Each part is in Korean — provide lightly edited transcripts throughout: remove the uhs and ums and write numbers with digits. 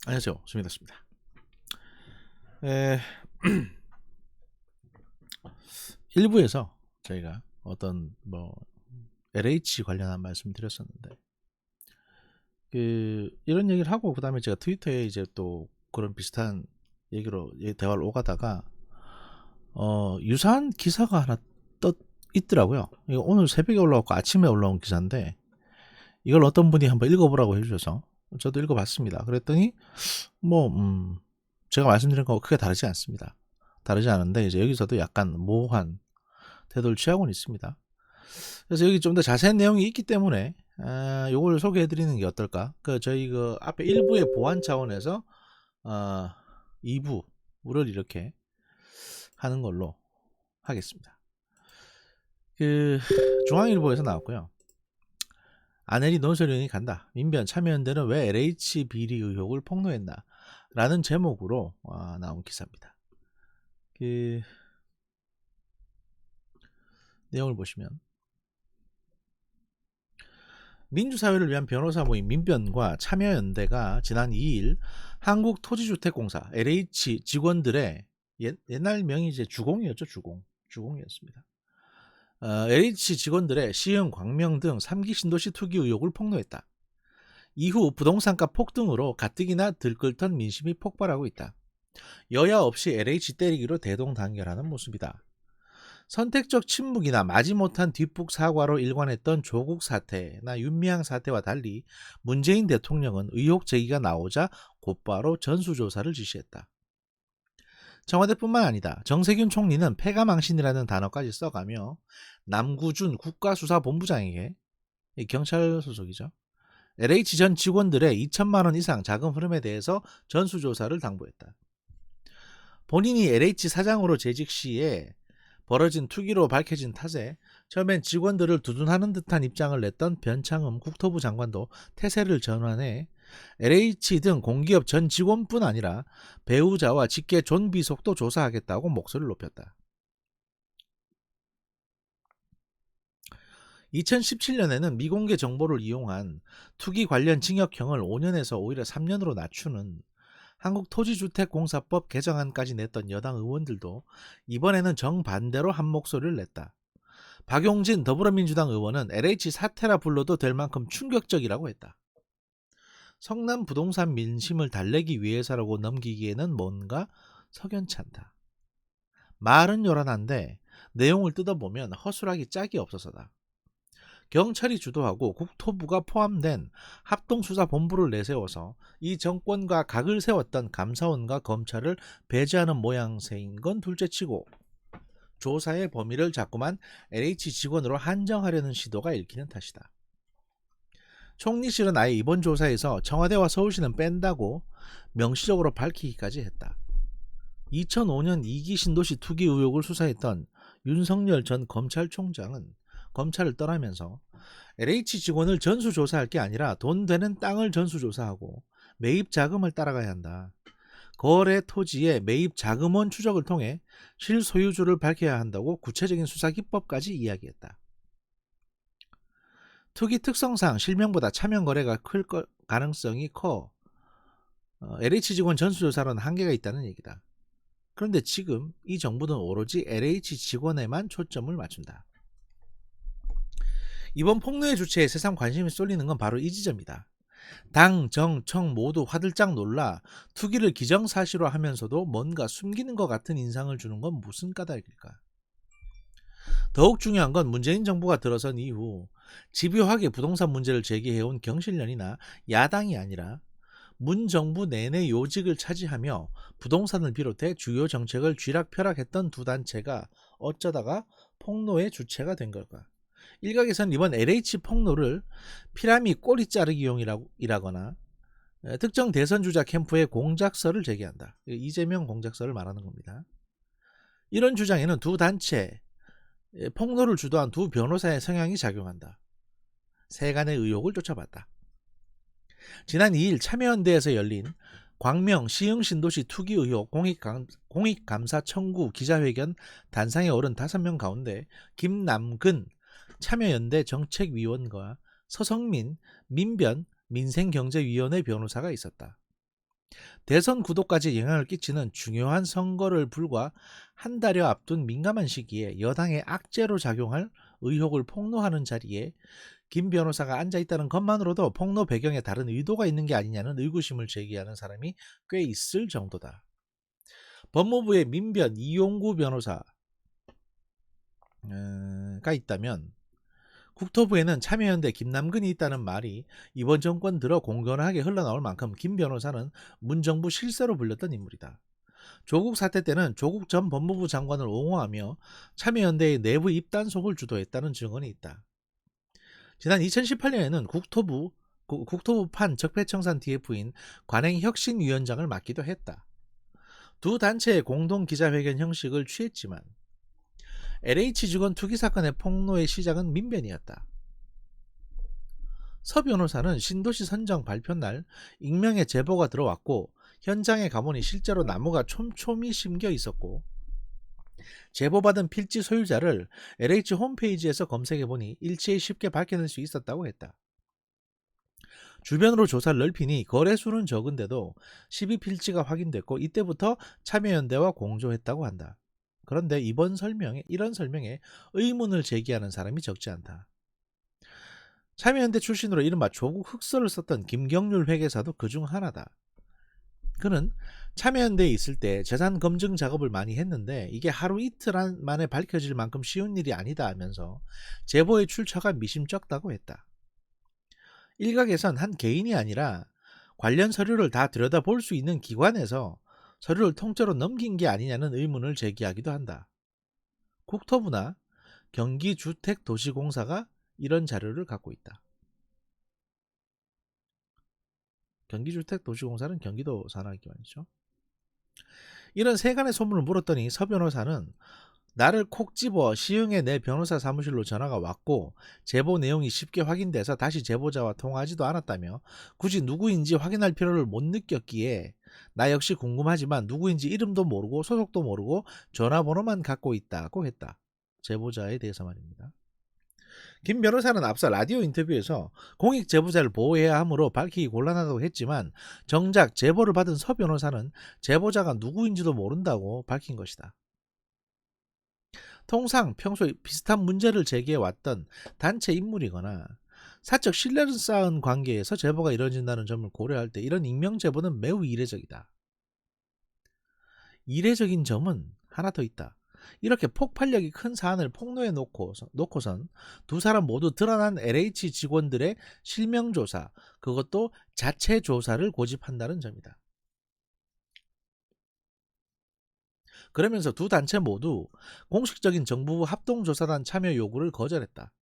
안녕하세요. 수민이었습니다. 에, 일부에서 저희가 어떤 LH 관련한 말씀 드렸었는데 이런 얘기를 하고 그다음에 제가 트위터에 이제 또 그런 비슷한 얘기로 대화를 오가다가 유사한 기사가 하나 떠 있더라고요. 이거 오늘 새벽에 올라왔고 아침에 올라온 기사인데 이걸 어떤 분이 한번 읽어보라고 해주셔서 저도 읽어봤습니다. 그랬더니 뭐 제가 말씀드린 거 크게 다르지 않습니다. 다르지 않은데 이제 여기서도 약간 모호한 태도를 취하고는 있습니다. 그래서 여기 좀 더 자세한 내용이 있기 때문에 요걸 소개해 드리는 게 어떨까? 저희 앞에 1부의 보안 차원에서 2부를 이렇게 하는 걸로 하겠습니다. 중앙일보에서 나왔고요. 아내리 논설위원이 간다. 민변 참여연대는 왜 LH 비리 의혹을 폭로했나? 라는 제목으로 나온 기사입니다. 내용을 보시면 민주사회를 위한 변호사 모임 민변과 참여연대가 지난 2일 한국토지주택공사 LH 직원들의 옛날 명이 이제 주공이었죠. 주공이었습니다. LH 직원들의 시흥, 광명 등 3기 신도시 투기 의혹을 폭로했다. 이후 부동산가 폭등으로 가뜩이나 들끓던 민심이 폭발하고 있다. 여야 없이 LH 때리기로 대동단결하는 모습이다. 선택적 침묵이나 마지못한 뒷북 사과로 일관했던 조국 사태나 윤미향 사태와 달리 문재인 대통령은 의혹 제기가 나오자 곧바로 전수조사를 지시했다. 청와대뿐만 아니다. 정세균 총리는 폐가망신이라는 단어까지 써가며 남구준 국가수사본부장에게, 경찰 소속이죠, LH 전 직원들의 2천만 원 이상 자금 흐름에 대해서 전수조사를 당부했다. 본인이 LH 사장으로 재직 시에 벌어진 투기로 밝혀진 탓에 처음엔 직원들을 두둔하는 듯한 입장을 냈던 변창흠 국토부 장관도 태세를 전환해 LH 등 공기업 전 직원뿐 아니라 배우자와 직계 존비속도 조사하겠다고 목소리를 높였다. 2017년에는 미공개 정보를 이용한 투기 관련 징역형을 5년에서 오히려 3년으로 낮추는 한국토지주택공사법 개정안까지 냈던 여당 의원들도 이번에는 정반대로 한 목소리를 냈다. 박용진 더불어민주당 의원은 LH 사태라 불러도 될 만큼 충격적이라고 했다. 성남 부동산 민심을 달래기 위해서라고 넘기기에는 뭔가 석연치 않다. 말은 요란한데 내용을 뜯어보면 허술하기 짝이 없어서다. 경찰이 주도하고 국토부가 포함된 합동수사본부를 내세워서 이 정권과 각을 세웠던 감사원과 검찰을 배제하는 모양새인 건 둘째치고 조사의 범위를 자꾸만 LH 직원으로 한정하려는 시도가 읽히는 탓이다. 총리실은 아예 이번 조사에서 청와대와 서울시는 뺀다고 명시적으로 밝히기까지 했다. 2005년 2기 신도시 투기 의혹을 수사했던 윤석열 전 검찰총장은 검찰을 떠나면서 LH 직원을 전수조사할 게 아니라 돈 되는 땅을 전수조사하고 매입 자금을 따라가야 한다. 거래 토지의 매입 자금원 추적을 통해 실소유주를 밝혀야 한다고 구체적인 수사 기법까지 이야기했다. 투기 특성상 실명보다 차명 거래가 클 가능성이 커 LH 직원 전수조사로는 한계가 있다는 얘기다. 그런데 지금 이 정부는 오로지 LH 직원에만 초점을 맞춘다. 이번 폭로의 주체에 새삼 관심이 쏠리는 건 바로 이 지점이다. 당, 정, 청 모두 화들짝 놀라 투기를 기정사실화 하면서도 뭔가 숨기는 것 같은 인상을 주는 건 무슨 까닭일까? 더욱 중요한 건 문재인 정부가 들어선 이후 집요하게 부동산 문제를 제기해온 경실련이나 야당이 아니라 문 정부 내내 요직을 차지하며 부동산을 비롯해 주요 정책을 쥐락펴락했던 두 단체가 어쩌다가 폭로의 주체가 된 걸까? 일각에서는 이번 LH 폭로를 피라미 꼬리 자르기용이라거나 특정 대선 주자 캠프의 공작설을 제기한다. 이재명 공작설을 말하는 겁니다. 이런 주장에는 두 단체 폭로를 주도한 두 변호사의 성향이 작용한다. 세간의 의혹을 쫓아봤다. 지난 2일 참여연대에서 열린 광명 시흥 신도시 투기 의혹 공익감사 청구 기자회견 단상에 오른 5명 가운데 김남근 참여연대 정책위원과 서성민 민변 민생경제위원회 변호사가 있었다. 대선 구도까지 영향을 끼치는 중요한 선거를 불과 한 달여 앞둔 민감한 시기에 여당의 악재로 작용할 의혹을 폭로하는 자리에 김 변호사가 앉아 있다는 것만으로도 폭로 배경에 다른 의도가 있는 게 아니냐는 의구심을 제기하는 사람이 꽤 있을 정도다. 법무부의 민변 이용구 변호사가 있다면 국토부에는 참여연대 김남근이 있다는 말이 이번 정권 들어 공견하게 흘러나올 만큼 김 변호사는 문정부 실세로 불렸던 인물이다. 조국 사태 때는 조국 전 법무부 장관을 옹호하며 참여연대의 내부 입단속을 주도했다는 증언이 있다. 지난 2018년에는 국토부판 적폐청산 TF인 관행혁신위원장을 맡기도 했다. 두 단체의 공동 기자회견 형식을 취했지만 LH 직원 투기 사건의 폭로의 시작은 민변이었다. 서 변호사는 신도시 선정 발표 날 익명의 제보가 들어왔고 현장에 가보니 실제로 나무가 촘촘히 심겨 있었고 제보받은 필지 소유자를 LH 홈페이지에서 검색해보니 일체에 쉽게 밝혀낼 수 있었다고 했다. 주변으로 조사를 넓히니 거래수는 적은데도 12필지가 확인됐고 이때부터 참여연대와 공조했다고 한다. 그런데 이런 설명에 의문을 제기하는 사람이 적지 않다. 참여연대 출신으로 이른바 조국 흑서를 썼던 김경률 회계사도 그중 하나다. 그는 참여연대에 있을 때 재산 검증 작업을 많이 했는데 이게 하루 이틀 만에 밝혀질 만큼 쉬운 일이 아니다 하면서 제보의 출처가 미심쩍다고 했다. 일각에선 한 개인이 아니라 관련 서류를 다 들여다볼 수 있는 기관에서 서류를 통째로 넘긴 게 아니냐는 의문을 제기하기도 한다. 국토부나 경기주택도시공사가 이런 자료를 갖고 있다. 경기주택도시공사는 경기도 산하기관이죠. 이런 세간의 소문을 물었더니 서 변호사는 나를 콕 집어 시흥에 내 변호사 사무실로 전화가 왔고 제보 내용이 쉽게 확인돼서 다시 제보자와 통화하지도 않았다며 굳이 누구인지 확인할 필요를 못 느꼈기에 나 역시 궁금하지만 누구인지 이름도 모르고 소속도 모르고 전화번호만 갖고 있다고 했다. 제보자에 대해서 말입니다. 김 변호사는 앞서 라디오 인터뷰에서 공익 제보자를 보호해야 하므로 밝히기 곤란하다고 했지만 정작 제보를 받은 서 변호사는 제보자가 누구인지도 모른다고 밝힌 것이다. 통상 평소에 비슷한 문제를 제기해왔던 단체 인물이거나 사적 신뢰를 쌓은 관계에서 제보가 이뤄진다는 점을 고려할 때 이런 익명 제보는 매우 이례적이다. 이례적인 점은 하나 더 있다. 이렇게 폭발력이 큰 사안을 폭로해 놓고선 두 사람 모두 드러난 LH 직원들의 실명조사, 그것도 자체 조사를 고집한다는 점이다. 그러면서 두 단체 모두 공식적인 정부 합동조사단 참여 요구를 거절했다.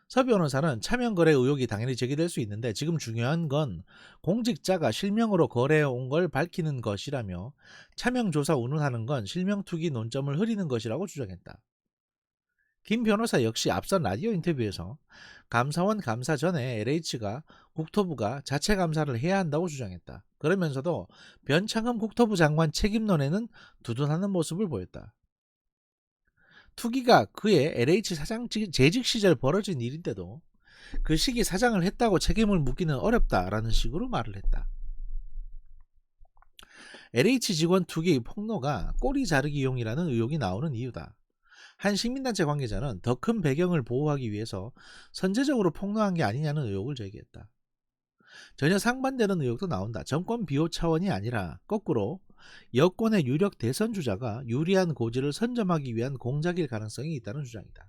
서 변호사는 차명거래 의혹이 당연히 제기될 수 있는데 지금 중요한 건 공직자가 실명으로 거래해온 걸 밝히는 것이라며 차명조사 운운하는 건 실명투기 논점을 흐리는 것이라고 주장했다. 김 변호사 역시 앞선 라디오 인터뷰에서 감사원 감사 전에 LH가 국토부가 자체 감사를 해야 한다고 주장했다. 그러면서도 변창흠 국토부 장관 책임론에는 두둔하는 모습을 보였다. 투기가 그의 LH 사장 재직 시절 벌어진 일인데도 그 시기 사장을 했다고 책임을 묻기는 어렵다라는 식으로 말을 했다. LH 직원 투기 폭로가 꼬리 자르기용이라는 의혹이 나오는 이유다. 한 시민단체 관계자는 더 큰 배경을 보호하기 위해서 선제적으로 폭로한 게 아니냐는 의혹을 제기했다. 전혀 상반되는 의혹도 나온다. 정권 비호 차원이 아니라 거꾸로 여권의 유력 대선 주자가 유리한 고지를 선점하기 위한 공작일 가능성이 있다는 주장이다.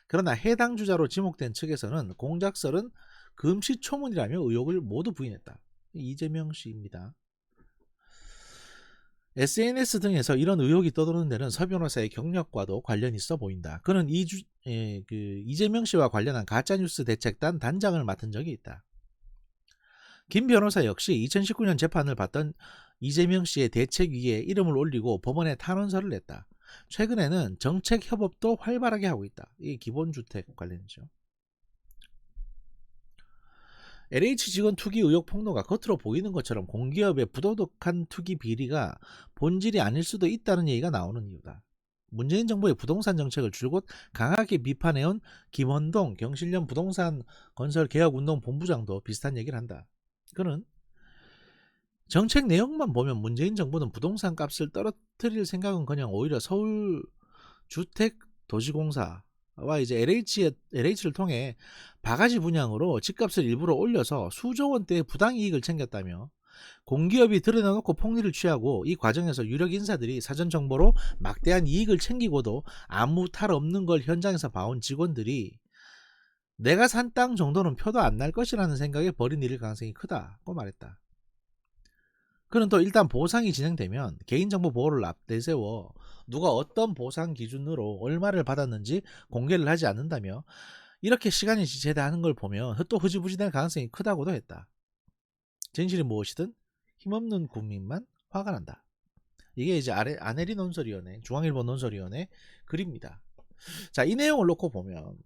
그러나 해당 주자로 지목된 측에서는 공작설은 금시초문이라며 의혹을 모두 부인했다. 이재명 씨입니다. SNS 등에서 이런 의혹이 떠도는 데는 서 변호사의 경력과도 관련이 있어 보인다. 그는 이재명 씨와 관련한 가짜뉴스 대책단 단장을 맡은 적이 있다. 김 변호사 역시 2019년 재판을 받던 이재명 씨의 대책위에 이름을 올리고 법원에 탄원서를 냈다. 최근에는 정책 협업도 활발하게 하고 있다. 이게 기본주택 관련이죠. LH 직원 투기 의혹 폭로가 겉으로 보이는 것처럼 공기업의 부도덕한 투기 비리가 본질이 아닐 수도 있다는 얘기가 나오는 이유다. 문재인 정부의 부동산 정책을 줄곧 강하게 비판해온 김원동 경실련 부동산 건설 개혁운동 본부장도 비슷한 얘기를 한다. 그는 정책 내용만 보면 문재인 정부는 부동산 값을 떨어뜨릴 생각은 그냥 오히려 서울 주택도시공사와 이제 LH를 통해 바가지 분양으로 집값을 일부러 올려서 수조 원대의 부당이익을 챙겼다며 공기업이 들여놓고 폭리를 취하고 이 과정에서 유력 인사들이 사전 정보로 막대한 이익을 챙기고도 아무 탈 없는 걸 현장에서 봐온 직원들이 내가 산 땅 정도는 표도 안 날 것이라는 생각에 벌인 일일 가능성이 크다고 말했다. 그는 또 일단 보상이 진행되면 개인정보 보호를 내세워 누가 어떤 보상 기준으로 얼마를 받았는지 공개를 하지 않는다며 이렇게 시간이 지체하는 걸 보면 또 흐지부지될 가능성이 크다고도 했다. 진실이 무엇이든 힘없는 국민만 화가 난다. 이게 이제 아내리 논설위원회, 중앙일보 논설위원회 글입니다. 자, 이 내용을 놓고 보면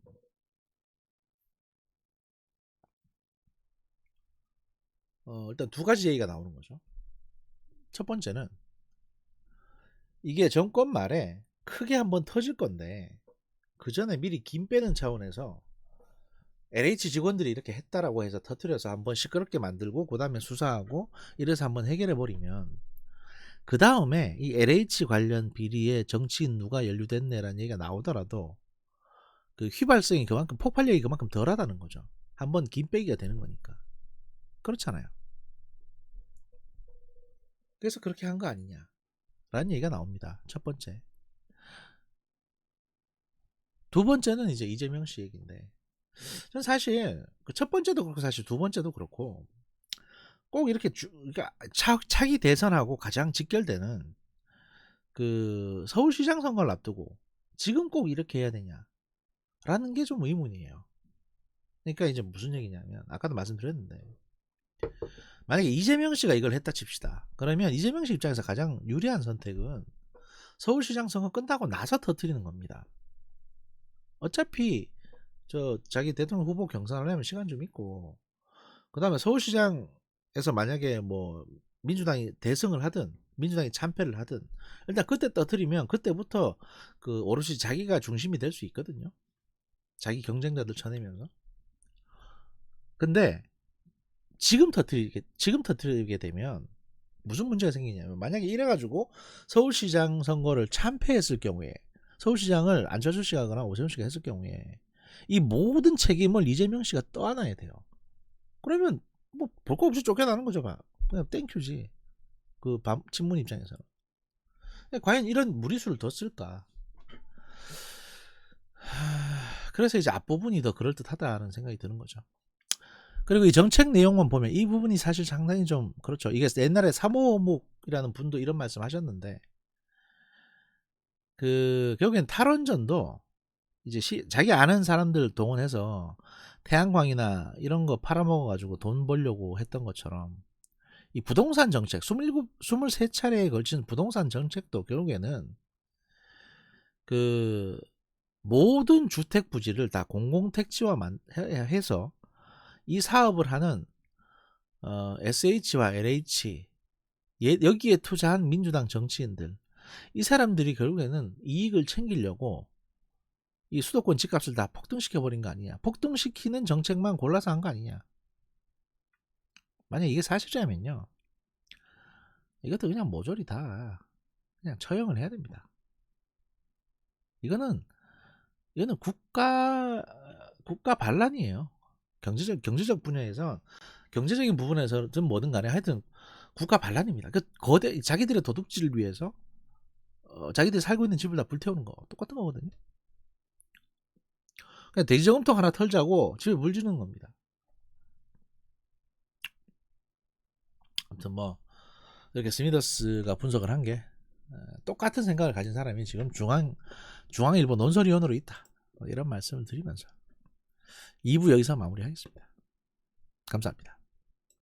일단 두 가지 얘기가 나오는 거죠. 첫 번째는 이게 정권 말에 크게 한번 터질 건데 그 전에 미리 김 빼는 차원에서 LH 직원들이 이렇게 했다라고 해서 터트려서 한번 시끄럽게 만들고 그 다음에 수사하고 이래서 한번 해결해 버리면 그 다음에 이 LH 관련 비리에 정치인 누가 연루됐네라는 얘기가 나오더라도 그 휘발성이 그만큼 폭발력이 그만큼 덜하다는 거죠. 한번 김 빼기가 되는 거니까. 그렇잖아요. 그래서 그렇게 한 거 아니냐 라는 얘기가 나옵니다. 첫 번째. 두 번째는 이제 이재명 씨 얘기인데 전 사실 그 첫 번째도 그렇고 사실 두 번째도 그렇고 꼭 이렇게 그러니까 차기 대선하고 가장 직결되는 그 서울시장 선거를 앞두고 지금 꼭 이렇게 해야 되냐라는 게 좀 의문이에요. 그러니까 이제 무슨 얘기냐면 아까도 말씀드렸는데 만약에 이재명 씨가 이걸 했다 칩시다. 그러면 이재명 씨 입장에서 가장 유리한 선택은 서울시장 선거 끝나고 나서 터뜨리는 겁니다. 어차피 자기 대통령 후보 경선을 하려면 시간 좀 있고 그 다음에 서울시장에서 만약에 뭐 민주당이 대승을 하든 민주당이 참패를 하든 일단 그때 터뜨리면 그때부터 그 오롯이 자기가 중심이 될 수 있거든요. 자기 경쟁자들 쳐내면서. 근데 지금 터뜨리게 되면 무슨 문제가 생기냐면 만약에 이래가지고 서울시장 선거를 참패했을 경우에 서울시장을 안철수 씨가 하거나 오세훈 씨가 했을 경우에 이 모든 책임을 이재명 씨가 떠안아야 돼요. 그러면 뭐 볼 거 없이 쫓겨나는 거죠. 그냥 땡큐지. 그 친문 입장에서는. 과연 이런 무리수를 더 쓸까? 그래서 이제 앞부분이 더 그럴듯하다는 생각이 드는 거죠. 그리고 이 정책 내용만 보면 이 부분이 사실 상당히 좀 그렇죠. 이게 옛날에 사모목이라는 분도 이런 말씀 하셨는데 그 결국엔 탈원전도 이제 자기 아는 사람들 동원해서 태양광이나 이런 거 팔아먹어 가지고 돈 벌려고 했던 것처럼 이 부동산 정책 23차례에 걸친 부동산 정책도 결국에는 그 모든 주택 부지를 다 공공택지화 해서 이 사업을 하는 SH와 LH 여기에 투자한 민주당 정치인들 이 사람들이 결국에는 이익을 챙기려고 이 수도권 집값을 다 폭등시켜버린 거 아니냐. 폭등시키는 정책만 골라서 한 거 아니냐. 만약 이게 사실이라면요. 이것도 그냥 모조리 다 그냥 처형을 해야 됩니다. 이거는 국가 반란이에요. 경제적 분야에서 경제적인 부분에서든 뭐든 간에 하여튼 국가 반란입니다. 그 자기들의 도둑질을 위해서 자기들이 살고 있는 집을 다 불태우는 거 똑같은 거거든요. 그냥 돼지저금통 하나 털자고 집에 물 주는 겁니다. 아무튼 뭐 이렇게 스미더스가 분석을 한 게 똑같은 생각을 가진 사람이 지금 중앙일보 논설위원으로 있다. 이런 말씀을 드리면서 2부 여기서 마무리하겠습니다. 감사합니다.